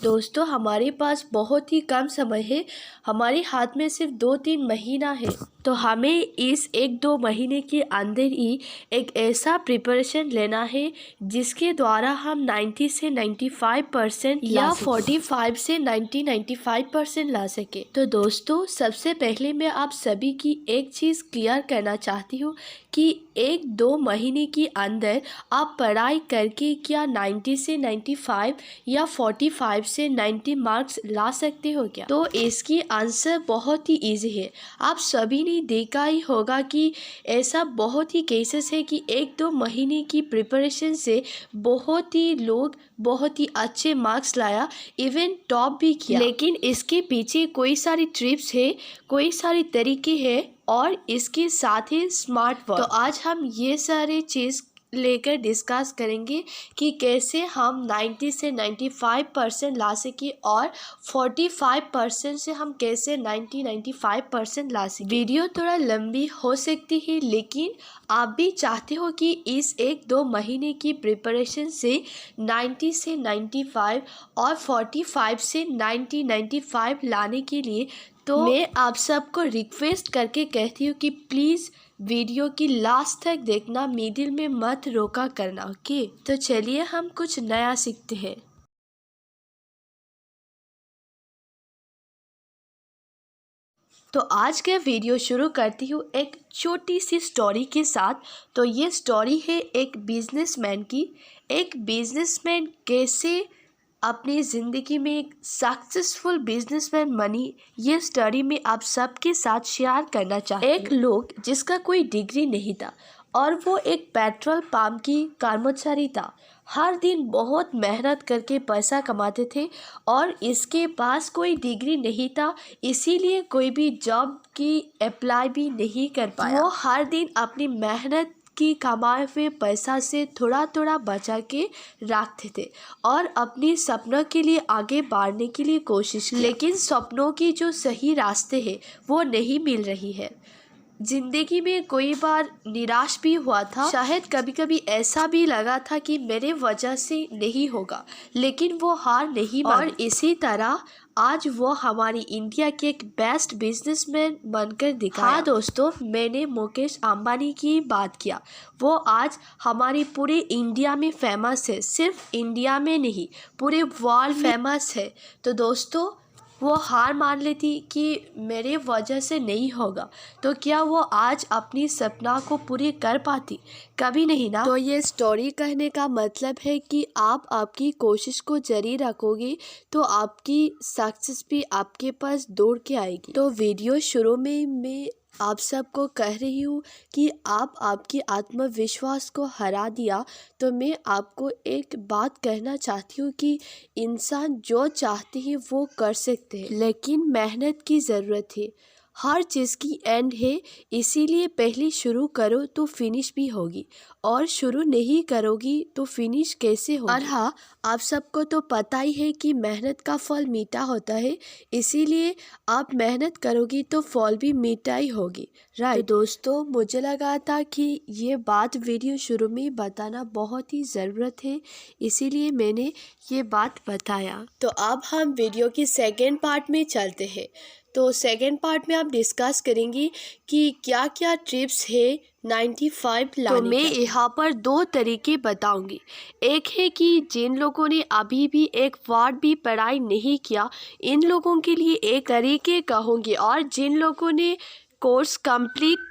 दोस्तों हमारे पास बहुत ही कम समय है। हमारे हाथ में सिर्फ 2-3 महीना है, तो हमें इस 1-2 महीने के अंदर ही एक ऐसा प्रिपरेशन लेना है जिसके द्वारा हम 90 से 95% या 45 से 95% ला सके। तो दोस्तों सबसे पहले मैं आप सभी की एक चीज़ क्लियर करना चाहती हूँ कि 1-2 महीने के अंदर आप पढ़ाई करके क्या 90 से 95 या 45 से 90 मार्क्स ला सकते हो क्या? तो इसकी आंसर बहुत ही इजी है। आप सभी ने देखा ही होगा कि ऐसा बहुत ही केसेस है कि 1-2 महीने की प्रिपरेशन से बहुत ही लोग बहुत ही अच्छे मार्क्स लाया, इवन टॉप भी किया। लेकिन इसके पीछे कोई सारी ट्रिप्स है, कोई सारी तरीके हैं और इसके साथ ही स्मार्ट वर्क। तो आज हम ये सारे चीज़ लेकर डिस्कस करेंगे कि कैसे हम 90 से 95% ला सके और 45% से हम कैसे 90-95% ला सके। वीडियो थोड़ा लंबी हो सकती है, लेकिन आप भी चाहते हो कि इस 1-2 महीने की प्रिपरेशन से 90 से 95 और 45 से 90-95 लाने के लिए तो मैं आप सबको रिक्वेस्ट करके कहती हूँ कि प्लीज़ वीडियो की लास्ट तक देखना, मिडिल में मत रोका करना। ओके, तो चलिए हम कुछ नया सीखते हैं। तो आज का वीडियो शुरू करती हूँ एक छोटी सी स्टोरी के साथ। तो ये स्टोरी है एक बिजनेसमैन की। एक बिजनेसमैन कैसे अपनी ज़िंदगी में एक सक्सेसफुल बिजनेसमैन बनी, ये स्टोरी में आप सबके साथ शेयर करना चाहती हूँ। एक लोग जिसका कोई डिग्री नहीं था और वो एक पेट्रोल पंप की कर्मचारी था। हर दिन बहुत मेहनत करके पैसा कमाते थे और इसके पास कोई डिग्री नहीं था, इसीलिए कोई भी जॉब की अप्लाई भी नहीं कर पाया। वो हर दिन अपनी मेहनत की कमाए हुए पैसा से थोड़ा थोड़ा बचा के रखते थे और अपनी सपनों के लिए आगे बढ़ने के लिए कोशिश की। लेकिन सपनों की जो सही रास्ते हैं वो नहीं मिल रही है। जिंदगी में कई बार निराश भी हुआ था, शायद कभी कभी ऐसा भी लगा था कि मेरे वजह से नहीं होगा, लेकिन वो हार नहीं मानी। और इसी तरह आज वो हमारी इंडिया के एक बेस्ट बिजनेसमैन बनकर दिखाया। हाँ दोस्तों, मैंने मुकेश अंबानी की बात किया। वो आज हमारी पूरे इंडिया में फेमस है, सिर्फ इंडिया में नहीं पूरे वर्ल्ड फेमस है। तो दोस्तों वो हार मान लेती कि मेरे वजह से नहीं होगा, तो क्या वो आज अपनी सपना को पूरी कर पाती? कभी नहीं ना। तो ये स्टोरी कहने का मतलब है कि आप आपकी कोशिश को जारी रखोगे तो आपकी सक्सेस भी आपके पास दौड़ के आएगी। तो वीडियो शुरू में मैं आप सबको कह रही हूँ कि आप आपकी आत्मविश्वास को हरा दिया, तो मैं आपको एक बात कहना चाहती हूँ कि इंसान जो चाहते हैं वो कर सकते हैं, लेकिन मेहनत की ज़रूरत है। हर चीज़ की एंड है, इसीलिए पहले शुरू करो तो फिनिश भी होगी, और शुरू नहीं करोगी तो फिनिश कैसे होगी। और हाँ, आप सबको तो पता ही है कि मेहनत का फल मीठा होता है, इसीलिए आप मेहनत करोगी तो फल भी मीठा ही होगी, राइट। तो दोस्तों मुझे लगा था कि ये बात वीडियो शुरू में बताना बहुत ही ज़रूरत है, इसीलिए मैंने ये बात बताया। तो अब हम वीडियो की सेकेंड पार्ट में चलते हैं। तो सेकेंड पार्ट में आप डिस्कस करेंगी कि क्या क्या टिप्स है 95 लाने। तो मैं यहाँ पर 2 तरीके बताऊंगी। एक है कि जिन लोगों ने अभी भी एक वर्ड भी पढ़ाई नहीं किया, इन लोगों के लिए एक तरीके कहूँगी, और जिन लोगों ने कोर्स कंप्लीट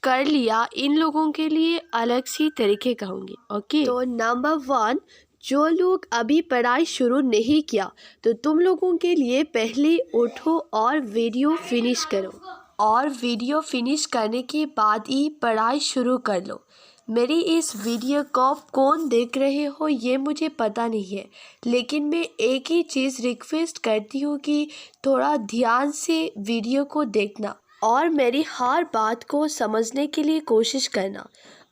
कर लिया, इन लोगों के लिए अलग सी तरीके कहूँगी। ओके, तो नंबर 1, जो लोग अभी पढ़ाई शुरू नहीं किया, तो तुम लोगों के लिए पहले उठो और वीडियो फिनिश करो, और वीडियो फिनिश करने के बाद ही पढ़ाई शुरू कर लो। मेरी इस वीडियो को कौन देख रहे हो ये मुझे पता नहीं है, लेकिन मैं एक ही चीज़ रिक्वेस्ट करती हूँ कि थोड़ा ध्यान से वीडियो को देखना और मेरी हर बात को समझने के लिए कोशिश करना।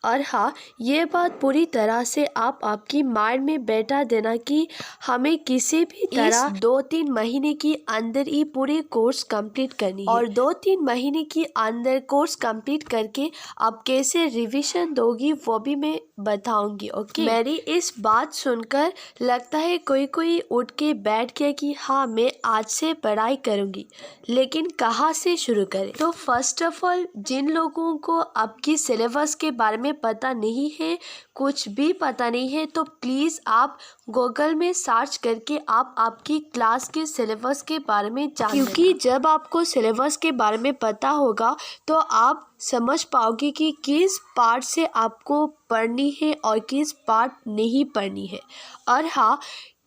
और हाँ, ये बात पूरी तरह से आप आपकी माइंड में बैठा देना कि हमें किसी भी तरह 2-3 महीने के अंदर ही पूरे कोर्स कंप्लीट करनी है। और 2-3 महीने के अंदर कोर्स कंप्लीट करके आप कैसे रिवीजन दोगी वो भी मैं बताऊंगी। ओके, मेरी इस बात सुनकर लगता है कोई कोई उठ के बैठ गया कि हाँ, मैं आज से पढ़ाई करूंगी, लेकिन कहाँ से शुरू करें? तो फर्स्ट ऑफ ऑल, जिन लोगों को आपकी सिलेबस के बारे में पता नहीं है, कुछ भी पता नहीं है, तो प्लीज़ आप गूगल में सर्च करके आप आपकी क्लास के सिलेबस के बारे में जान, क्योंकि जब आपको सिलेबस के बारे में पता होगा तो आप समझ पाओगे कि किस पार्ट से आपको पढ़नी है और किस पार्ट नहीं पढ़नी है। और हाँ,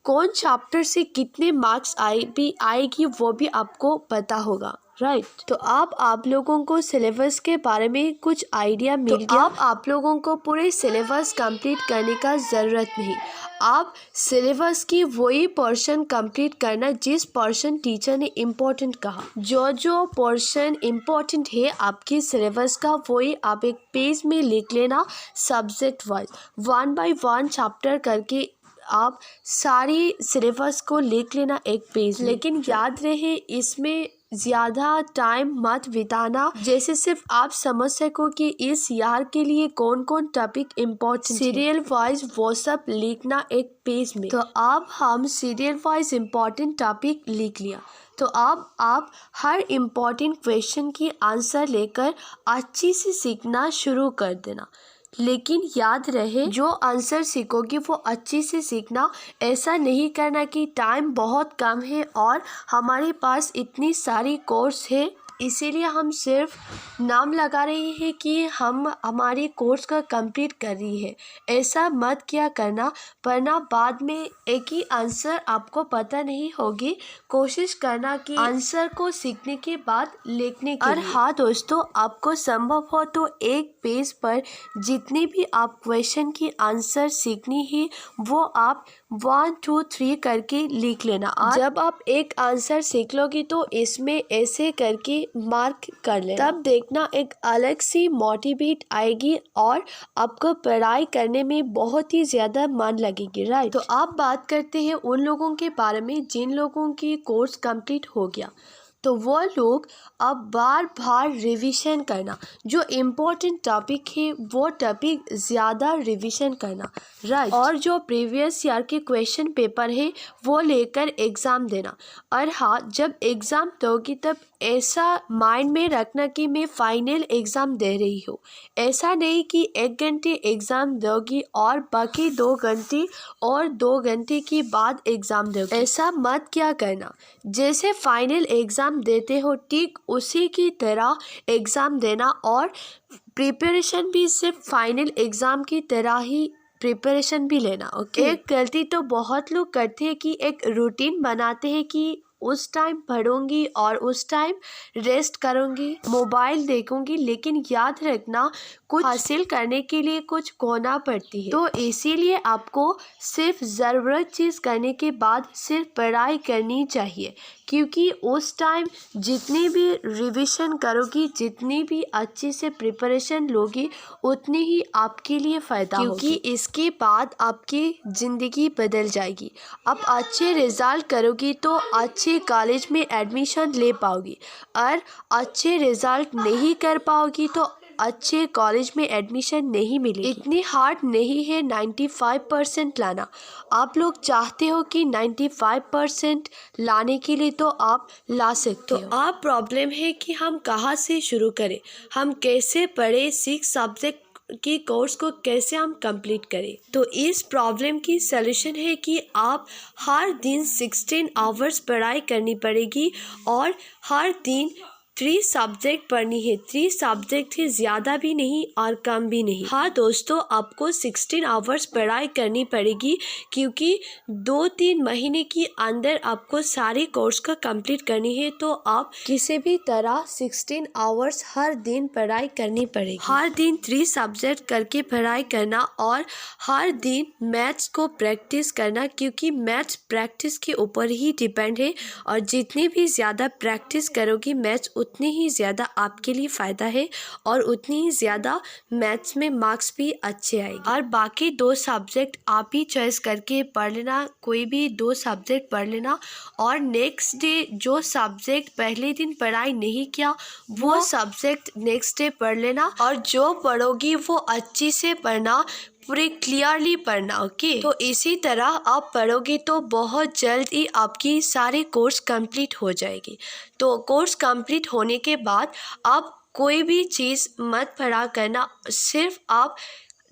कौन चैप्टर से कितने मार्क्स आएगी वो भी आपको पता होगा, राइट। तो आप लोगों को सिलेबस के बारे में कुछ आइडिया मिल गया। अब आप लोगों को पूरे सिलेबस कंप्लीट करने का ज़रूरत नहीं। आप सिलेबस की वही पोर्शन कंप्लीट करना जिस पोर्शन टीचर ने इम्पोर्टेंट कहा। जो पोर्शन इम्पोर्टेंट है आपकी सिलेबस का, वही आप एक पेज में लिख लेना, सब्जेक्ट वाइज 1 by 1 चैप्टर करके आप सारी सिलेबस को लिख लेना एक पेज। लेकिन याद रहे, इसमें ज़्यादा टाइम मत बिताना, जैसे सिर्फ आप समझ सको कि इस ईयर के लिए कौन कौन टॉपिक इम्पोर्टेंट, सीरियल वाइज वो सब लिखना एक पेज में। तो अब हम सीरियल वाइज इम्पोर्टेंट टॉपिक लिख लिया, तो अब आप हर इम्पोर्टेंट क्वेश्चन की आंसर लेकर अच्छी से सीखना शुरू कर देना। लेकिन याद रहे, जो आंसर सीखोगे वो अच्छी से सीखना। ऐसा नहीं करना कि टाइम बहुत कम है और हमारे पास इतनी सारी कोर्स है, इसीलिए हम सिर्फ नाम लगा रहे हैं कि हम हमारे कोर्स का कंप्लीट कर रही है। ऐसा मत किया करना, वरना बाद में एक ही आंसर आपको पता नहीं होगी। कोशिश करना कि आंसर को सीखने के बाद लिखने के लिए। और हाँ दोस्तों, आपको संभव हो तो एक पेज पर जितने भी आप क्वेश्चन की आंसर सीखनी है वो आप 1 2 3 करके लिख लेना। जब आप एक आंसर सीख लोगी तो इसमें ऐसे करके मार्क कर लेना, तब देखना एक अलग सी मोटिवेट आएगी और आपको पढ़ाई करने में बहुत ही ज़्यादा मन लगेगी, राइट। तो आप बात करते हैं उन लोगों के बारे में जिन लोगों की कोर्स कंप्लीट हो गया, तो वो लोग अब बार बार रिवीजन करना, जो इम्पोर्टेंट टॉपिक है वो टॉपिक ज़्यादा रिवीजन करना, राइट। और जो प्रीवियस ईयर के क्वेश्चन पेपर है वो लेकर एग्ज़ाम देना। और हाँ, जब एग्ज़ाम दोगी तब ऐसा माइंड में रखना कि मैं फाइनल एग्ज़ाम दे रही हूँ। ऐसा नहीं कि 1 घंटे एग्ज़ाम दोगी और बाकी 2 घंटे और 2 घंटे के बाद एग्ज़ाम दोगी। ऐसा मत क्या करना। जैसे फाइनल एग्ज़ाम देते हो ठीक उसी की तरह एग्ज़ाम देना, और प्रिपरेशन भी सिर्फ फाइनल एग्ज़ाम की तरह ही प्रिपरेशन भी लेना। ओके, एक गलती तो बहुत लोग करते हैं कि एक रूटीन बनाते हैं कि उस टाइम पढ़ूंगी और उस टाइम रेस्ट करूंगी, मोबाइल देखूंगी। लेकिन याद रखना, कुछ हासिल करने के लिए कुछ खोना पड़ती है, तो इसीलिए आपको सिर्फ ज़रूरत चीज़ करने के बाद सिर्फ पढ़ाई करनी चाहिए। क्योंकि उस टाइम जितनी भी रिवीजन करोगी, जितनी भी अच्छे से प्रिपरेशन लोगी, उतनी ही आपके लिए फ़ायदा होगी, क्योंकि इसके बाद आपकी ज़िंदगी बदल जाएगी। आप अच्छे रिज़ल्ट करोगी तो अच्छे कॉलेज में एडमिशन ले पाओगी, और अच्छे रिज़ल्ट नहीं कर पाओगी तो अच्छे कॉलेज में एडमिशन नहीं मिलेगी। इतनी हार्ड नहीं है 95% लाना। आप लोग चाहते हो कि 95% लाने के लिए, तो आप ला सकते हो। आप प्रॉब्लम है कि हम कहाँ से शुरू करें, हम कैसे पढ़ें, 6 सब्जेक्ट की कोर्स को कैसे हम कंप्लीट करें। तो इस प्रॉब्लम की सलूशन है कि आप हर दिन 16 आवर्स पढ़ाई करनी पड़ेगी और हर दिन 3 सब्जेक्ट पढ़नी है। 3 सब्जेक्ट ही, ज़्यादा भी नहीं और कम भी नहीं। हाँ दोस्तों, आपको 16 आवर्स पढ़ाई करनी पड़ेगी, क्योंकि 2-3 महीने के अंदर आपको सारे कोर्स का कंप्लीट करनी है। तो आप किसी भी तरह 16 आवर्स हर दिन पढ़ाई करनी पड़ेगी। हर दिन 3 सब्जेक्ट करके पढ़ाई करना और हर दिन मैथ्स को प्रैक्टिस करना, क्योंकि मैथ्स प्रैक्टिस के ऊपर ही डिपेंड है, और जितनी भी ज़्यादा प्रैक्टिस करोगी मैथ्स उतनी ही ज़्यादा आपके लिए फ़ायदा है और उतनी ही ज़्यादा मैथ्स में मार्क्स भी अच्छे आएंगे। और बाकी 2 सब्जेक्ट आप ही चॉइस करके पढ़ लेना, कोई भी 2 सब्जेक्ट पढ़ लेना और नेक्स्ट डे जो सब्जेक्ट पहले दिन पढ़ाई नहीं किया वो सब्जेक्ट नेक्स्ट डे पढ़ लेना, और जो पढ़ोगी वो अच्छी से पढ़ना, पूरे क्लियरली पढ़ना। ओके, तो इसी तरह आप पढ़ोगे तो बहुत जल्द ही आपकी सारे कोर्स कंप्लीट हो जाएगी। तो कोर्स कंप्लीट होने के बाद आप कोई भी चीज़ मत पढ़ा करना, सिर्फ आप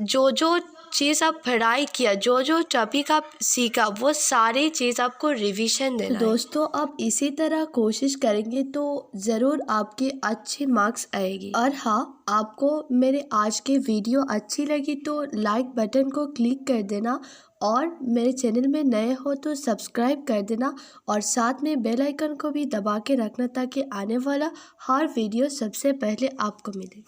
जो चीज़ आप पढ़ाई किया, जो टॉपिक आप सीखा, वो सारी चीज़ आपको रिवीजन देना है। दोस्तों, आप इसी तरह कोशिश करेंगे तो ज़रूर आपके अच्छे मार्क्स आएगी। और हाँ, आपको मेरे आज के वीडियो अच्छी लगी तो लाइक बटन को क्लिक कर देना, और मेरे चैनल में नए हो तो सब्सक्राइब कर देना, और साथ में बेल आइकन को भी दबा के रखना ताकि आने वाला हर वीडियो सबसे पहले आपको मिले।